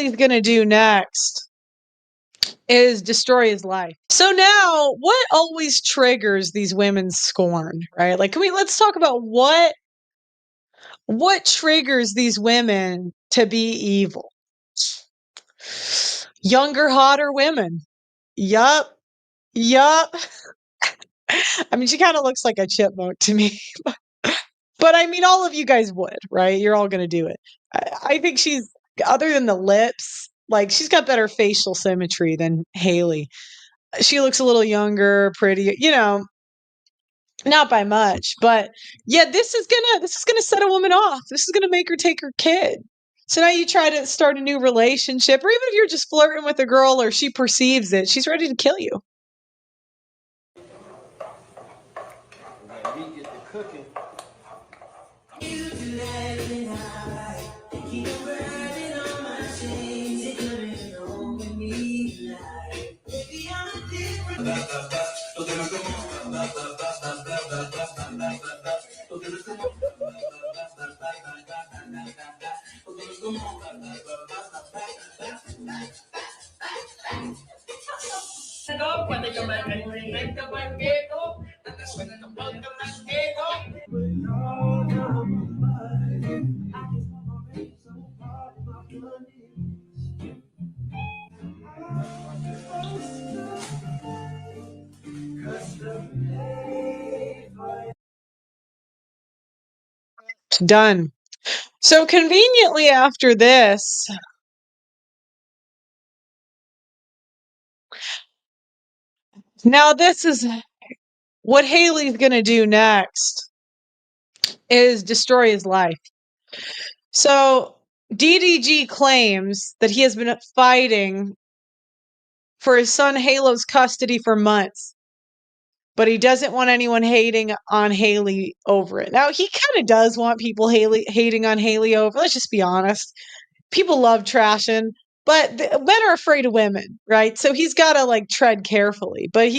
Haley's going to do next is destroy his life. So now, what always triggers these women's scorn, right? Like, let's talk about what triggers these women to be evil. Younger, hotter women. Yup. I mean, she kind of looks like a chipmunk to me. But I mean, all of you guys would, right? You're all going to do it. I think she's, other than the lips, like, she's got better facial symmetry than Haley. She looks a little younger, pretty, not by much. But yeah, this is gonna set a woman off. This is gonna make her take her kid. So now you try to start a new relationship, or even if you're just flirting with a girl or she perceives it, she's ready to kill you. Done. So conveniently after this, now this is what Haley's going to do next is destroy his life. So DDG claims that he has been fighting for his son Halo's custody for months, but he doesn't want anyone hating on Haley over it. Now, he kind of does want people hating on Haley over. Let's just be honest. People love trashing, but men are afraid of women, right? So he's got to tread carefully. But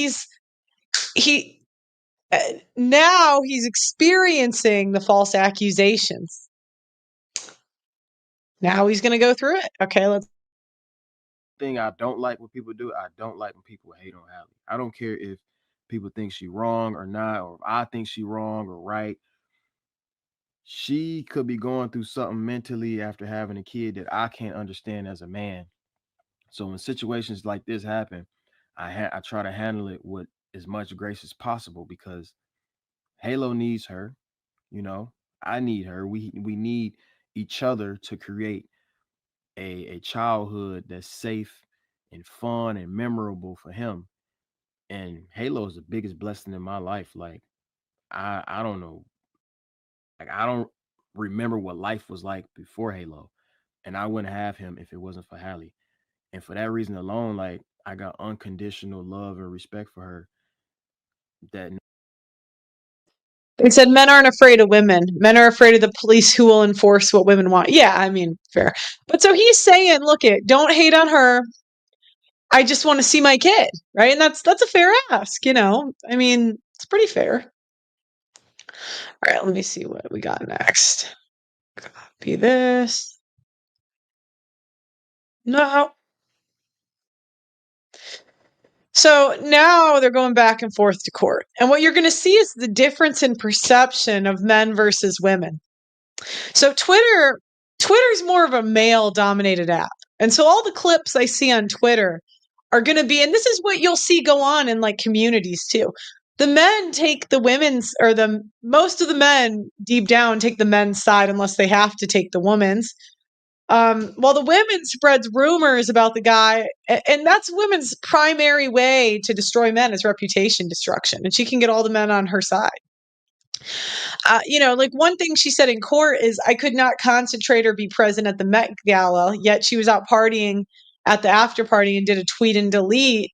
now he's experiencing the false accusations. Now he's going to go through it. Okay, let's. Thing I don't like when people do, I don't like when people hate on Haley. I don't care if people think she's wrong or not, or if I think she's wrong or right. She could be going through something mentally after having a kid that I can't understand as a man. So when situations like this happen, I try to handle it with as much grace as possible, because Halo needs her, I need her. We need each other to create a childhood that's safe and fun and memorable for him. And Halo is the biggest blessing in my life. Like, I don't know. Like, I don't remember what life was like before Halo. And I wouldn't have him if it wasn't for Hallie. And for that reason alone, like, I got unconditional love and respect for her. They said men aren't afraid of women. Men are afraid of the police who will enforce what women want. Yeah, I mean, fair. But so he's saying, look, don't hate on her. I just want to see my kid, right? And that's a fair ask, I mean, it's pretty fair. All right, let me see what we got next. Copy this. No. So now they're going back and forth to court. And what you're going to see is the difference in perception of men versus women. So Twitter's more of a male-dominated app. And so all the clips I see on Twitter are going to be, and this is what you'll see go on in communities too. The men take the women's, or most of the men deep down take the men's side unless they have to take the woman's. While the women spreads rumors about the guy, and that's women's primary way to destroy men is reputation destruction, and she can get all the men on her side. One thing she said in court is, I could not concentrate or be present at the Met Gala, yet she was out partying at the after party and did a tweet and delete.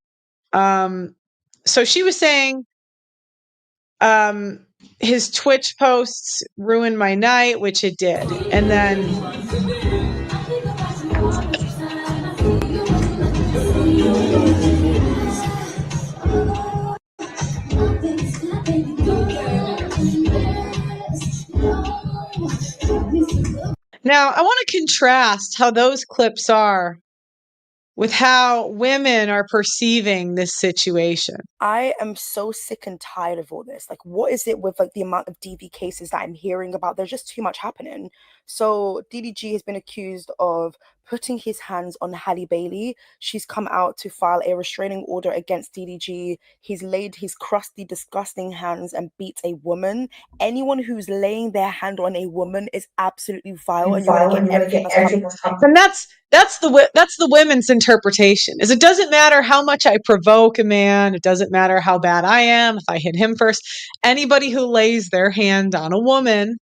So she was saying, his Twitch posts ruined my night, which it did. And then Now, I want to contrast how those clips are with how women are perceiving this situation. I am so sick and tired of all this. Like, what is it with like the amount of DV cases that I'm hearing about? There's just too much happening. So DDG has been accused of putting his hands on Halle Bailey. She's come out to file a restraining order against DDG. He's laid his crusty, disgusting hands and beat a woman. Anyone who's laying their hand on a woman is absolutely vile, and you're gonna get everything that's coming. And that's the women's interpretation. Is it doesn't matter how much I provoke a man, it doesn't matter how bad I am, if I hit him first. Anybody who lays their hand on a woman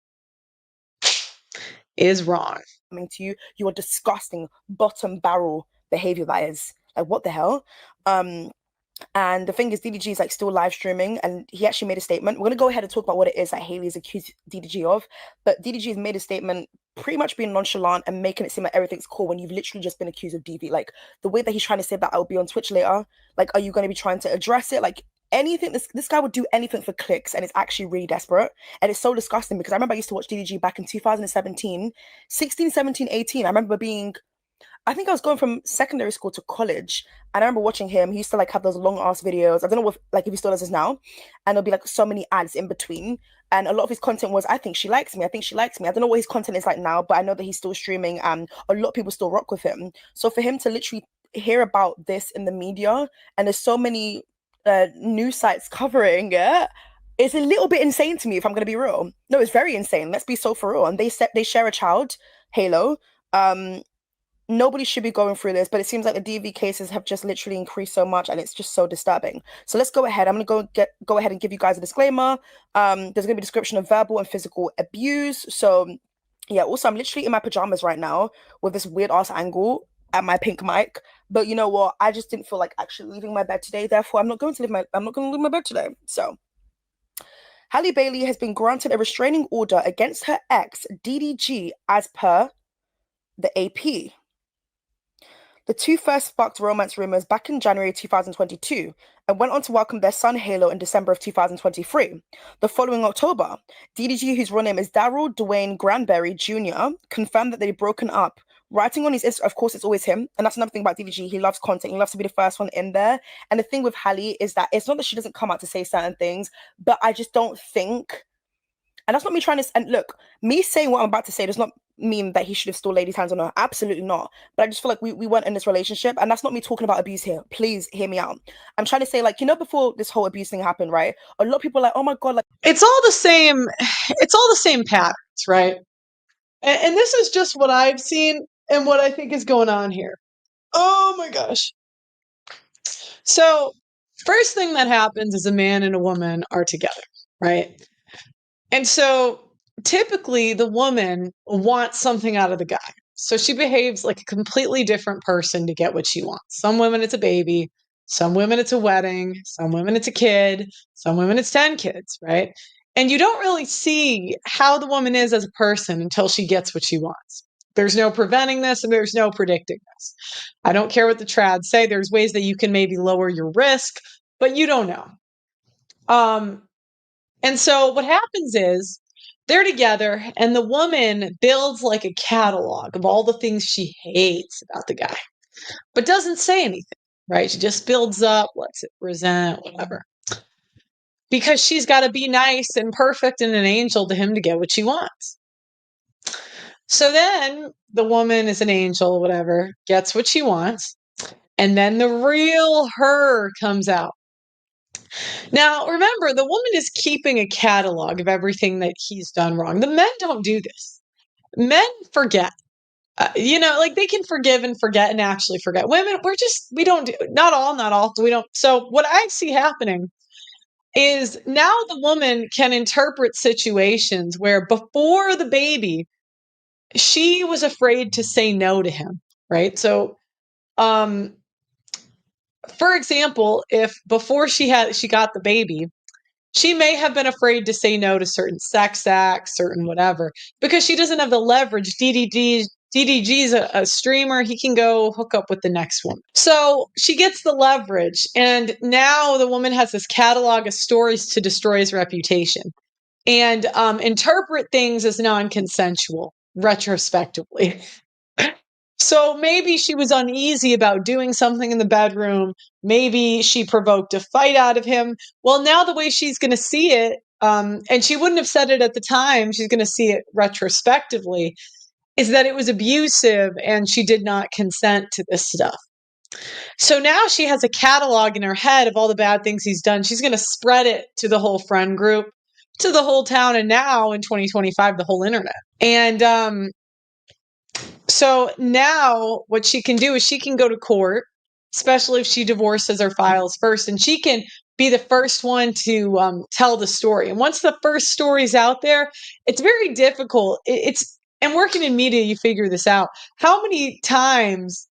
is wrong. To you, your disgusting bottom barrel behavior that is. Like, what the hell? And the thing is, DDG is like still live streaming, and he actually made a statement. We're gonna go ahead and talk about what it is that Haley's accused DDG of. But DDG has made a statement, pretty much being nonchalant and making it seem like everything's cool when you've literally just been accused of DV. Like the way that he's trying to say that I'll be on Twitch later. Like, are you going to be trying to address it? Like anything. This guy would do anything for clicks, and it's actually really desperate. And it's so disgusting because I remember I used to watch DDG back in 2017, 16, 17, 18. I remember being, I think I was going from secondary school to college, and I remember watching him. He used to like have those long ass videos. I don't know if he still does this now, and there'll be like so many ads in between. And a lot of his content was, I think she likes me. I think she likes me. I don't know what his content is like now, but I know that he's still streaming, and a lot of people still rock with him. So for him to literally hear about this in the media, and there's so many news sites covering it, it's a little bit insane to me, if I'm going to be real. No, it's very insane. Let's be so for real. And they share a child, Halo. Nobody should be going through this, but it seems like the DV cases have just literally increased so much, and it's just so disturbing. So let's go ahead. I'm going to go ahead and give you guys a disclaimer. There's going to be a description of verbal and physical abuse. So yeah, also I'm literally in my pajamas right now with this weird ass angle at my pink mic. But you know what? I just didn't feel like actually leaving my bed today. Therefore, I'm not going to leave my bed today. So Halle Bailey has been granted a restraining order against her ex, DDG, as per the AP. The two first sparked romance rumors back in January 2022 and went on to welcome their son Halo in December of 2023. The following October, DDG, whose real name is Daryl Dwayne Granberry Jr., confirmed that they'd broken up. Writing on his Instagram, of course, it's always him. And that's another thing about DDG. He loves content. He loves to be the first one in there. And the thing with Halle is that it's not that she doesn't come out to say certain things, but I just don't think, and that's not me trying to, and look, me saying what I'm about to say does not mean that he should have still laid his hands on her. Absolutely not. But I just feel like we weren't in this relationship, and that's not me talking about abuse here. Please hear me out. I'm trying to say, like, before this whole abuse thing happened, right? A lot of people are like, oh my God, like, it's all the same patterns, right? And this is just what I've seen and what I think is going on here. Oh my gosh. So, first thing that happens is a man and a woman are together, right? And so typically the woman wants something out of the guy. So she behaves like a completely different person to get what she wants. Some women it's a baby, some women it's a wedding, some women it's a kid, some women it's 10 kids, right? And you don't really see how the woman is as a person until she gets what she wants. There's no preventing this and there's no predicting this. I don't care what the trads say. There's ways that you can maybe lower your risk, but you don't know. And so what happens is they're together and the woman builds like a catalog of all the things she hates about the guy, but doesn't say anything, right? She just builds up, lets it resent, whatever. Because she's got to be nice and perfect and an angel to him to get what she wants. So then the woman is an angel, whatever, gets what she wants. And then the real her comes out. Now, remember, the woman is keeping a catalog of everything that he's done wrong. The men don't do this. Men forget. Like they can forgive and forget and actually forget. Women, we don't do, not all, we don't. So what I see happening is now the woman can interpret situations where before the baby, she was afraid to say no to him, right? So, for example, if before she got the baby, she may have been afraid to say no to certain sex acts, certain whatever, because she doesn't have the leverage. DDG's a streamer. He can go hook up with the next woman. So she gets the leverage. And now the woman has this catalog of stories to destroy his reputation and interpret things as non-consensual. retrospectively. So maybe she was uneasy about doing something in the bedroom. Maybe she provoked a fight out of him. Well, now the way she's going to see it, and she wouldn't have said it at the time, she's going to see it retrospectively, is that it was abusive and she did not consent to this stuff. So now she has a catalog in her head of all the bad things he's done. She's going to spread it to the whole friend group, to the whole town, and now in 2025, the whole internet. And so now what she can do is she can go to court, especially if she divorces or files first, and she can be the first one to tell the story. And once the first story's out there, it's very difficult. And working in media, you figure this out. How many times,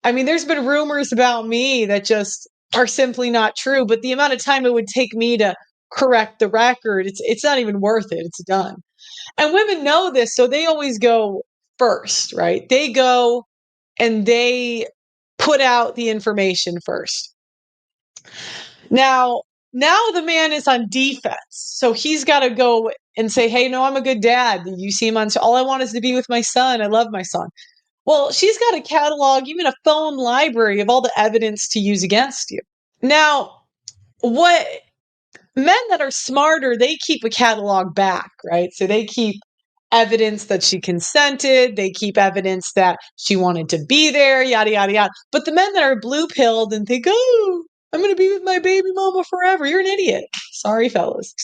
I mean, there's been rumors about me that just are simply not true, but the amount of time it would take me to correct the record, it's not even worth it. It's done. And women know this, so they always go first, right? They go and they put out the information first. Now the man is on defense. So he's got to go and say, hey, no, I'm a good dad. You see him on, all I want is to be with my son. I love my son. Well, she's got a catalog, even a phone library of all the evidence to use against you. Now, what men that are smarter, they keep a catalog back, right? So they keep evidence that she consented. They keep evidence that she wanted to be there, yada, yada, yada. But the men that are blue-pilled and think, oh, I'm going to be with my baby mama forever, you're an idiot. Sorry, fellas.